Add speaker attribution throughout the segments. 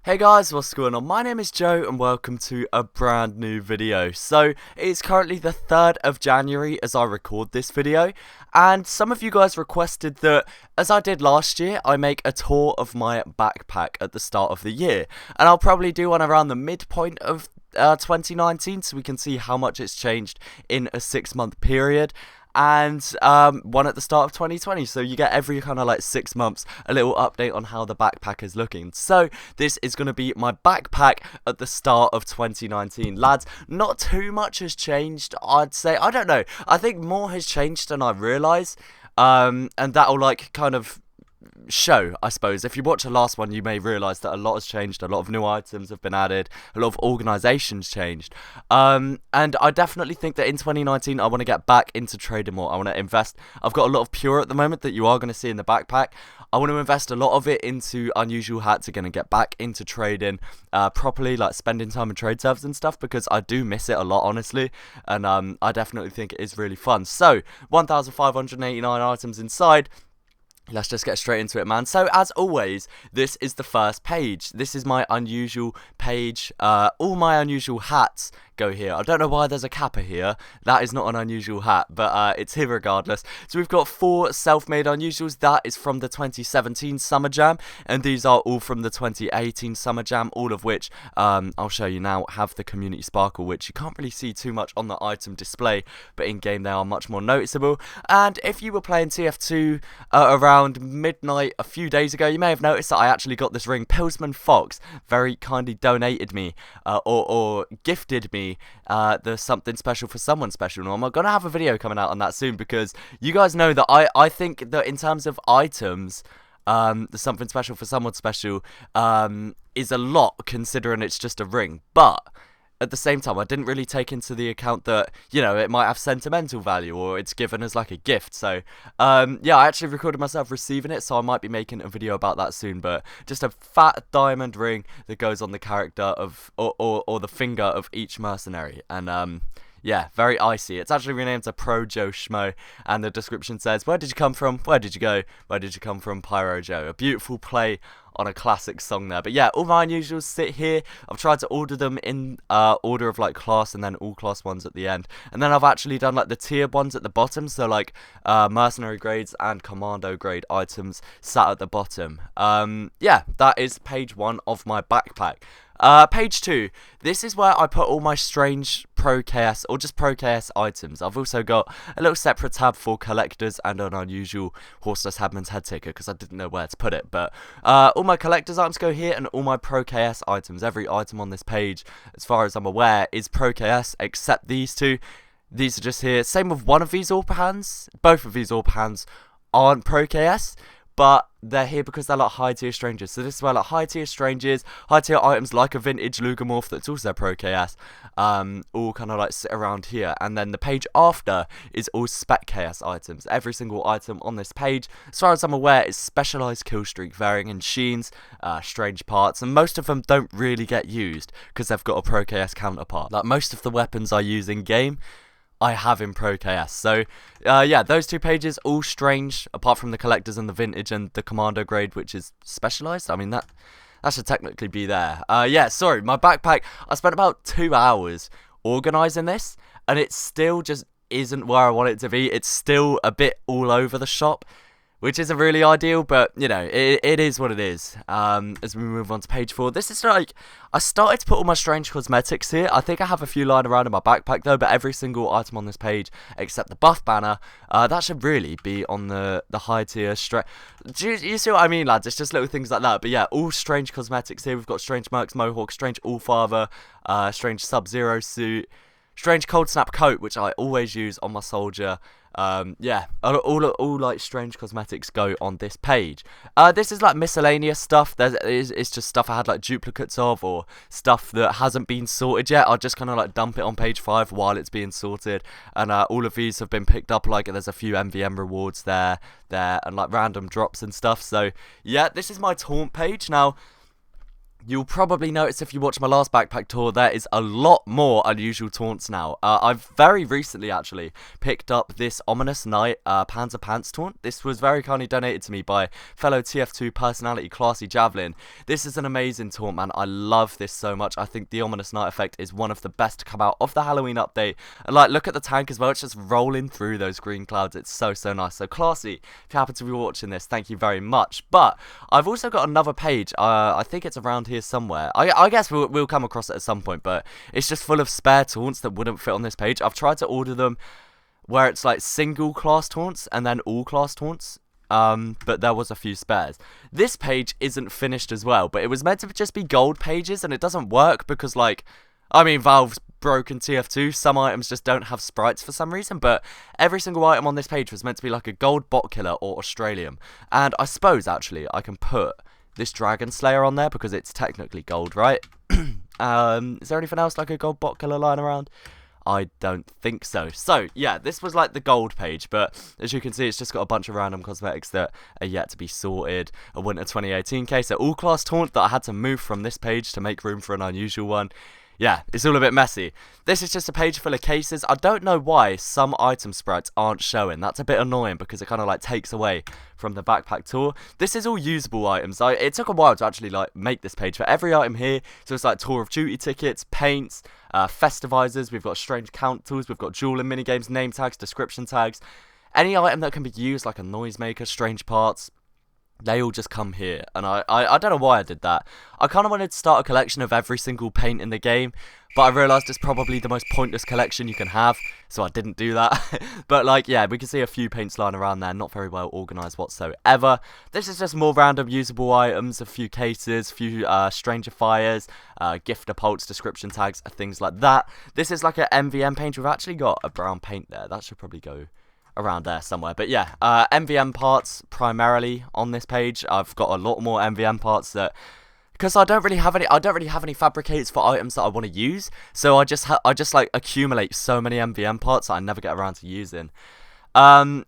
Speaker 1: Hey guys, what's going on? My name is Joe and welcome to a brand new video. So, it's currently the 3rd of January as I record this video, and some of you guys requested that, as I did last year, I make a tour of my backpack at the start of the year. And I'll probably do one around the midpoint of 2019 so we can see how much it's changed in a 6-month period, and one at the start of 2020, so you get every kind of like 6 months a little update on how the backpack is looking. So this is going to be my backpack at the start of 2019, lads. Not too much has changed, I'd say. I don't know, I think more has changed than I realise, and that'll like kind of show, I suppose. If you watch the last one, you may realise that a lot has changed, a lot of new items have been added, a lot of organisations changed, and I definitely think that in 2019 I want to get back into trading more. I want to invest. I've got a lot of pure at the moment that you are going to see in the backpack. I want to invest a lot of it into unusual hats again and get back into trading properly, like spending time in trade servers and stuff, because I do miss it a lot, honestly, and I definitely think it is really fun. So 1,589 items inside. Let's just get straight into it, man. So, as always, this is the first page. This is my unusual page. All my unusual hats go here. I don't know why there's a kappa here. That is not an unusual hat, but it's here regardless. So we've got 4 self-made unusuals. That is from the 2017 Summer Jam, and these are all from the 2018 Summer Jam, all of which, I'll show you now, have the community sparkle, which you can't really see too much on the item display, but in-game they are much more noticeable. And if you were playing TF2 around midnight a few days ago, you may have noticed that I actually got this ring. Pillsman Fox very kindly donated me, or gifted me the something special for someone special. Now, I'm going to have a video coming out on that soon, because you guys know that I think that in terms of items, the something special for someone special is a lot, considering it's just a ring. But at the same time, I didn't really take into the account that, you know, it might have sentimental value, or it's given as like a gift. So yeah, I actually recorded myself receiving it, so I might be making a video about that soon. But just a fat diamond ring that goes on the character of, or the finger of each mercenary. And yeah, very icy. It's actually renamed to PyroJoe Schmo, and the description says, "Where did you come from? Where did you go? Where did you come from, PyroJoe?" A beautiful play on a classic song there. But yeah, all my unusuals sit here. I've tried to order them in order of like class, and then all class ones at the end. And then I've actually done like the tier ones at the bottom, so like mercenary grades and commando grade items sat at the bottom. Yeah, that is page 1 of my backpack. Page 2, this is where I put all my strange Pro KS or just Pro KS items. I've also got a little separate tab for collectors and an unusual Horseless Hadman's head ticker, because I didn't know where to put it. But all my collectors items go here, and all my Pro KS items. Every item on this page, as far as I'm aware, is Pro KS except these two. These are just here. Same with one of these AWP hands. Both of these AWP hands aren't Pro KS, but they're here because they're like high tier strangers. So this is where like high tier strangers, high tier items like a vintage Lugamorph that's also Pro KS, all kind of like sit around here. And then the page after is all spec KS items. Every single item on this page, as far as I'm aware, is specialized kill streak, varying in sheens, strange parts, and most of them don't really get used because they've got a Pro KS counterpart. Like most of the weapons I use in game, I have in Pro KS. So yeah, those 2 pages, all strange, apart from the collectors and the vintage and the commando grade, which is specialized. I mean, that should technically be there. Yeah, sorry, my backpack, I spent about 2 hours organizing this, and it still just isn't where I want it to be. It's still a bit all over the shop, which isn't really ideal, but, you know, it is what it is. As we move on to page 4, this is like, I started to put all my strange cosmetics here. I think I have a few lying around in my backpack, though, but every single item on this page, except the buff banner, that should really be on the high tier. Do you see what I mean, lads? It's just little things like that. But yeah, all strange cosmetics here. We've got strange Mercs Mohawk, strange Allfather, strange Sub-Zero suit, strange Cold Snap coat, which I always use on my soldier. Yeah, all like strange cosmetics go on this page. This is like miscellaneous stuff. It's just stuff I had like duplicates of, or stuff that hasn't been sorted yet. I'll just kind of like dump it on page 5 while it's being sorted. And all of these have been picked up. Like there's a few MVM rewards there, and like random drops and stuff. So yeah, this is my taunt page. Now, You'll probably notice if you watch my last backpack tour, there is a lot more unusual taunts now. I've very recently actually picked up this Ominous Night Panzer Pants taunt. This was very kindly donated to me by fellow TF2 personality Classy Javelin. This is an amazing taunt, man. I love this so much. I think the Ominous Night effect is one of the best to come out of the Halloween update. And like, look at the tank as well. It's just rolling through those green clouds. It's so nice. So Classy, if you happen to be watching this, thank you very much. But I've also got another page. I think it's around here somewhere. I guess we'll come across it at some point, but it's just full of spare taunts that wouldn't fit on this page. I've tried to order them where it's like single class taunts and then all class taunts, but there was a few spares. This page isn't finished as well, but it was meant to just be gold pages, and it doesn't work because, like, I mean, Valve's broken TF2. Some items just don't have sprites for some reason, but every single item on this page was meant to be like a gold bot killer or Australian. And I suppose actually I can put this Dragon Slayer on there because it's technically gold, right? Is there anything else like a gold bot killer lying around? I don't think so. So, yeah, this was like the gold page, but as you can see, it's just got a bunch of random cosmetics that are yet to be sorted. A Winter 2018 case, an all-class taunt that I had to move from this page to make room for an unusual one. Yeah, it's all a bit messy. This is just a page full of cases. I don't know why some item sprites aren't showing. That's a bit annoying because it kind of like takes away from the backpack tour. This is all usable items. It took a while to actually like make this page for every item here. So it's like Tour of Duty tickets, paints, festivizers. We've got strange count tools. We've got dueling minigames, name tags, description tags. Any item that can be used like a noisemaker, strange parts. They all just come here, and I don't know why I did that. I kind of wanted to start a collection of every single paint in the game, but I realised it's probably the most pointless collection you can have, so I didn't do that. But like, yeah, we can see a few paints lying around there, not very well organised whatsoever. This is just more random usable items, a few cases, a few stranger fires, gifter pults, description tags, things like that. This is like an MVM paint. We've actually got a brown paint there. That should probably go around there somewhere. But yeah, MVM parts primarily on this page. I've got a lot more MVM parts that, because I don't really have any fabricators for items that I want to use, so I just like accumulate so many MVM parts that I never get around to using.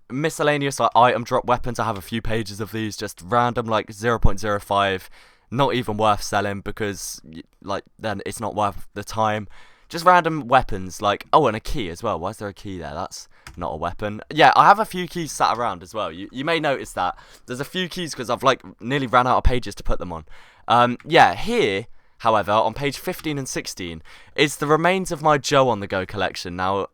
Speaker 1: Miscellaneous, like item drop weapons, I have a few pages of these, just random, like 0.05, not even worth selling because like then it's not worth the time. Just random weapons, like, oh, and a key as well. Why is there a key there? That's not a weapon. Yeah, I have a few keys sat around as well. You may notice that. There's a few keys because I've, like, nearly ran out of pages to put them on. Yeah, here, however, on page 15 and 16, is the remains of my Joe on the Go collection. Now,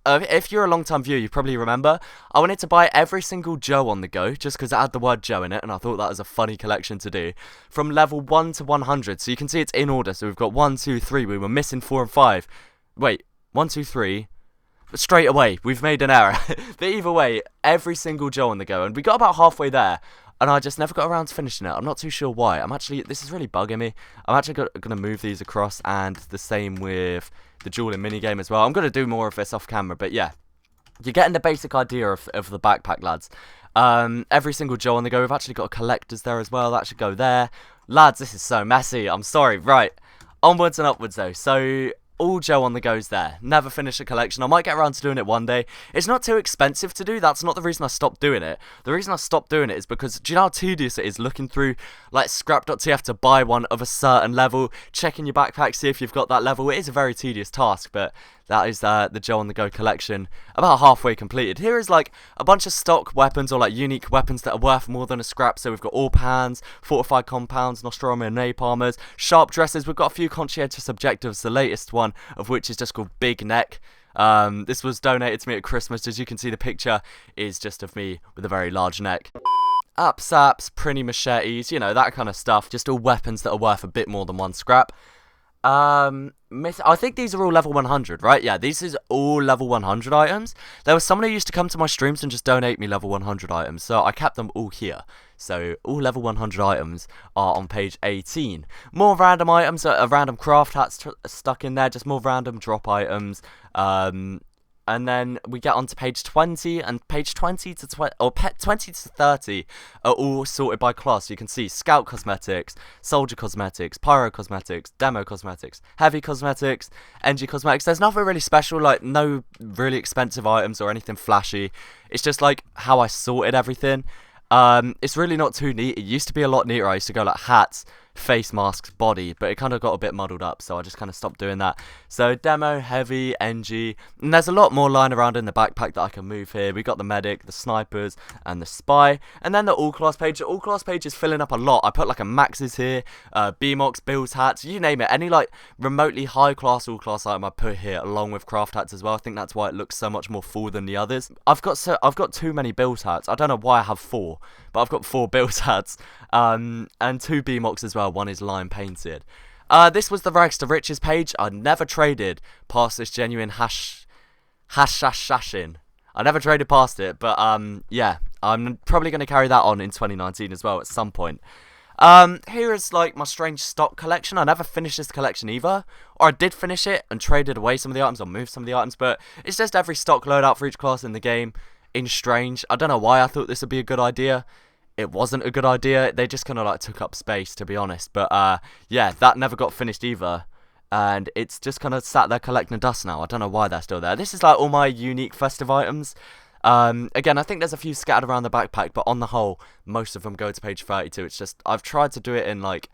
Speaker 1: if you're a long-time viewer, you probably remember, I wanted to buy every single Joe on the Go, just because it had the word Joe in it, and I thought that was a funny collection to do, from level 1 to 100, so you can see it's in order, so we've got 1, 2, 3, we were missing 4 and 5, wait, 1, 2, 3, but straight away, we've made an error, but either way, every single Joe on the Go, and we got about halfway there, and I just never got around to finishing it. I'm not too sure why. This is really bugging me. I'm actually going to move these across, and the same with the dueling minigame as well. I'm going to do more of this off camera, but yeah. You're getting the basic idea of the backpack, lads. Every single Joe on the Go. We've actually got collectors there as well. That should go there. Lads, this is so messy. I'm sorry. Right. Onwards and upwards, though. So, all Joe on the Go's there. Never finish a collection. I might get around to doing it one day. It's not too expensive to do. That's not the reason I stopped doing it. The reason I stopped doing it is because, do you know how tedious it is looking through, like, scrap.tf to buy one of a certain level, checking your backpack, see if you've got that level. It is a very tedious task, but that is the Joe on the Go collection, about halfway completed. Here is like a bunch of stock weapons or like unique weapons that are worth more than a scrap. So we've got all pans, fortified compounds, Nostromo and napalmers, sharp dresses. We've got a few conscientious objectives, the latest one of which is just called Big Neck. This was donated to me at Christmas. As you can see, the picture is just of me with a very large neck. Upsaps, printy machetes, you know, that kind of stuff. Just all weapons that are worth a bit more than one scrap. I think these are all level 100, right? Yeah, these is all level 100 items. There was someone who used to come to my streams and just donate me level 100 items, so I kept them all here. So all level 100 items are on page 18. More random items, a random craft hat's stuck in there, just more random drop items. And then we get on to page 20, and page 20 to 20 to 30 are all sorted by class. So you can see Scout Cosmetics, Soldier Cosmetics, Pyro Cosmetics, Demo Cosmetics, Heavy Cosmetics, NG Cosmetics. There's nothing really special, like no really expensive items or anything flashy. It's just like how I sorted everything. It's really not too neat. It used to be a lot neater. I used to go like hats, face mask's body, but it kind of got a bit muddled up, so I just kind of stopped doing that. So demo, heavy, NG, and there's a lot more lying around in the backpack that I can move here. We got the medic, the snipers, and the spy, and then the all class page. The all class page is filling up a lot. I put like a maxes here, BMOX, Bills hats, you name it. Any like remotely high class all class item I put here, along with craft hats as well. I think that's why it looks so much more full than the others. I've got too many Bills hats. I don't know why I have 4, but I've got 4 Bills hats, and 2 BMOX as well. One is lime painted. This was the rags to riches page. I never traded past this genuine hashashin. I never traded past it, but yeah, I'm probably going to carry that on in 2019 as well at some point. Here is like my strange stock collection. I never finished this collection either, or I did finish it and traded away some of the items or moved some of the items, but it's just every stock loadout for each class in the game in strange. I don't know why I thought this would be a good idea. It wasn't a good idea. They just kind of like took up space, to be honest. But yeah, that never got finished either, and it's just kind of sat there collecting dust now. I don't know why they're still there. This is like all my unique festive items. Again, I think there's a few scattered around the backpack, but on the whole, most of them go to page 32. It's just, I've tried to do it in like,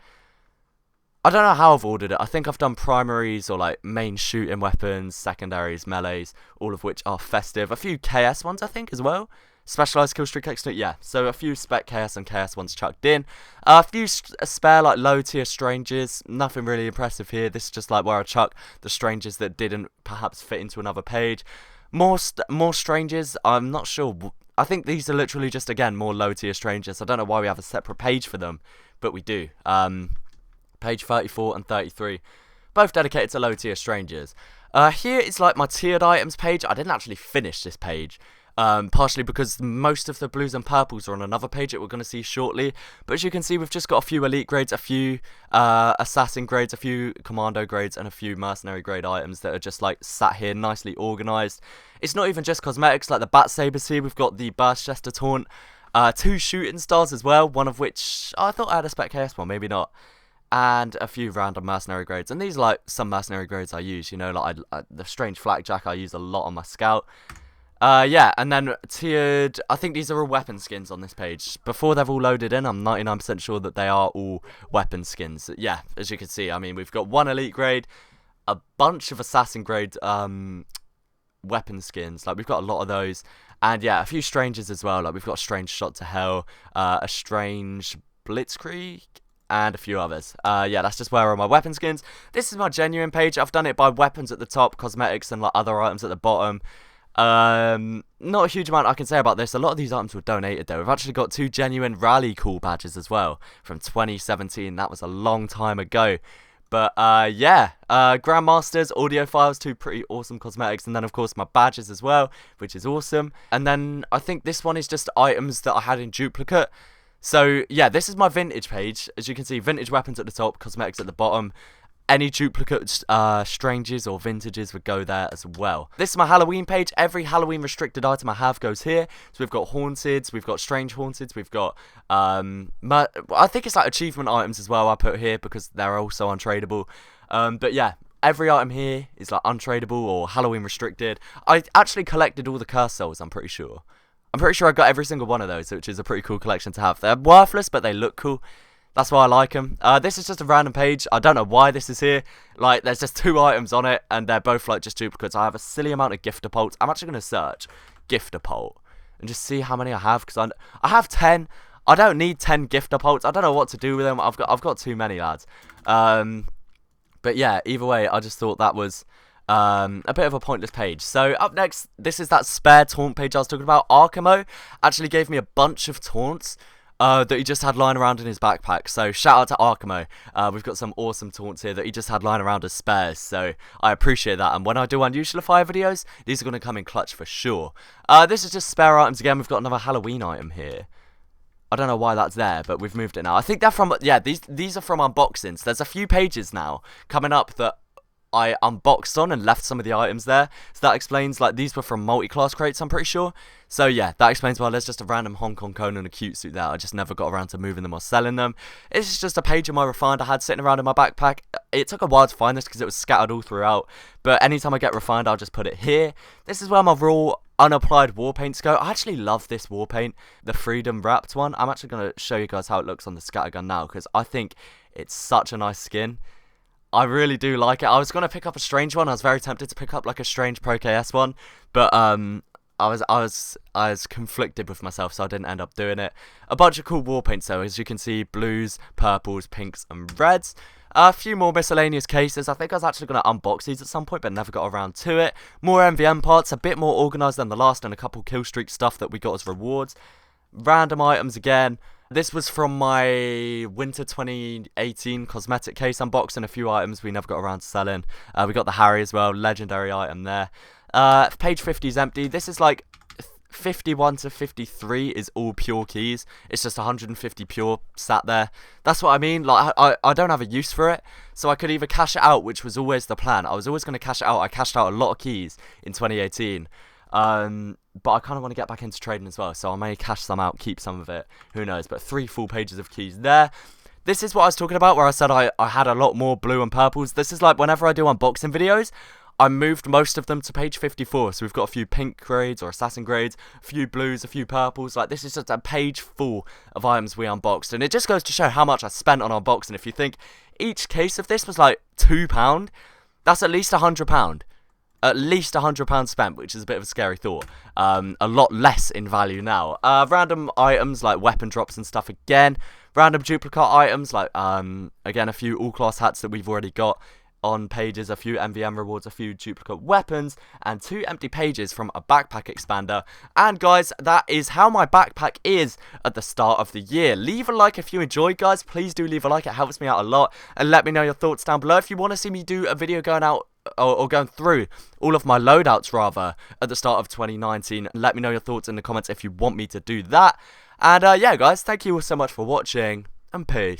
Speaker 1: I don't know how I've ordered it. I think I've done primaries or like main shooting weapons, secondaries, melees, all of which are festive. A few KS ones, I think, as well. Specialized kill streak extra, yeah. So a few spec KS and KS ones chucked in. A few spare like low tier strangers. Nothing really impressive here. This is just like where I chuck the strangers that didn't perhaps fit into another page. More strangers. I'm not sure. I think these are literally just, again, more low tier strangers. I don't know why we have a separate page for them, but we do. Page 34 and 33, both dedicated to low tier strangers. Here is like my tiered items page. I didn't actually finish this page. Partially because most of the blues and purples are on another page that we're going to see shortly. But as you can see, we've just got a few elite grades, a few assassin grades, a few commando grades, and a few mercenary grade items that are just like sat here nicely organised. It's not even just cosmetics, like the bat sabers here. We've got the burst chester taunt, 2 shooting stars as well, one of which I thought I had a spec KS one, maybe not. And a few random mercenary grades. And these are like some mercenary grades I use, you know, like the strange flakjack I use a lot on my scout. Yeah, and then tiered, I think these are all weapon skins on this page. Before they're all loaded in, I'm 99% sure that they are all weapon skins. Yeah, as you can see, I mean, we've got 1 elite grade, a bunch of assassin grade weapon skins. Like, we've got a lot of those. And yeah, a few strangers as well. Like, we've got a strange shot to hell, a strange blitzkrieg, and a few others. Yeah, that's just where are my weapon skins. This is my genuine page. I've done it by weapons at the top, cosmetics, and like other items at the bottom. Not a huge amount I can say about this. A lot of these items were donated though. We've actually got 2 genuine rally cool badges as well from 2017. That was a long time ago. But yeah, Grandmasters, audio files, 2 pretty awesome cosmetics, and then of course my badges as well, which is awesome. And then I think this one is just items that I had in duplicate. So yeah, this is my vintage page. As you can see, vintage weapons at the top, cosmetics at the bottom. Any duplicate strangers or vintages would go there as well. This is my Halloween page. Every Halloween restricted item I have goes here. So we've got Haunteds, we've got Strange Haunteds, we've got, I think it's like achievement items as well I put here because they're also untradeable. But yeah, every item here is like untradeable or Halloween restricted. I actually collected all the curse souls, I'm pretty sure. I'm pretty sure I got every single one of those, which is a pretty cool collection to have. They're worthless, but they look cool. That's why I like them. This is just a random page. I don't know why this is here. Like, there's just 2 items on it, and they're both, like, just duplicates. I have a silly amount of gifter bolts. I'm actually going to search gifter bolt and just see how many I have, because I have 10. I don't need 10 gifter bolts. I don't know what to do with them. I've got too many, lads. But yeah, either way, I just thought that was a bit of a pointless page. So up next, this is that spare taunt page I was talking about. Arkamo actually gave me a bunch of taunts that he just had lying around in his backpack. So shout out to Arkamo. We've got some awesome taunts here that he just had lying around as spares. So I appreciate that. And when I do unusual fire videos, these are going to come in clutch for sure. This is just spare items again. We've got another Halloween item here. I don't know why that's there, but we've moved it now. I think they're from, yeah, these are from unboxings. There's a few pages now coming up that I unboxed on and left some of the items there. So that explains, like, these were from multi-class crates, I'm pretty sure. So yeah, that explains why there's just a random Hong Kong cone and a cute suit there. I just never got around to moving them or selling them. It's just a page of my refined I had sitting around in my backpack. It took a while to find this because it was scattered all throughout. But anytime I get refined, I'll just put it here. This is where my raw unapplied war paints go. I actually love this war paint, the freedom wrapped one. I'm actually going to show you guys how it looks on the scattergun now because I think It's such a nice skin. I really do like it. I was gonna pick up a strange one. I was very tempted to pick up like a strange Pro KS one, but I was conflicted with myself, so I didn't end up doing it. A bunch of cool war paints though, as you can see, blues, purples, pinks, and reds. A few more miscellaneous cases. I think I was actually going to unbox these at some point, but never got around to it. More MVM parts, a bit more organised than the last, and a couple killstreak stuff that we got as rewards. Random items again. This was from my winter 2018 cosmetic case unboxing. A few items we never got around to selling. We got the Harry as well, legendary item there. Page 50 is empty. This is like 51 to 53 is all pure keys. It's just 150 pure sat there. That's what I mean. Like I don't have a use for it, so I could either cash it out, which was always the plan. I was always going to cash it out. I cashed out a lot of keys in 2018. But I kind of want to get back into trading as well, so I may cash some out, keep some of it. Who knows? But 3 full pages of keys there. This is what I was talking about, where I said I had a lot more blue and purples. This is like whenever I do unboxing videos, I moved most of them to page 54, so we've got a few pink grades or assassin grades, a few blues, a few purples. Like, this is just a page full of items we unboxed, and it just goes to show how much I spent on unboxing. If you think each case of this was like £2, that's at least £100. At least £100 spent, which is a bit of a scary thought. A lot less in value now. Random items like weapon drops and stuff again. Random duplicate items like, again, a few all-class hats that we've already got on pages, a few MVM rewards, a few duplicate weapons, and 2 empty pages from a backpack expander. And guys, that is how my backpack is at the start of the year. Leave a like if you enjoyed, guys. Please do leave a like, it helps me out a lot. And let me know your thoughts down below. If you want to see me do a video going out or going through all of my loadouts rather at the start of 2019, let me know your thoughts in the comments if you want me to do that. And yeah guys, thank you all so much for watching, and peace.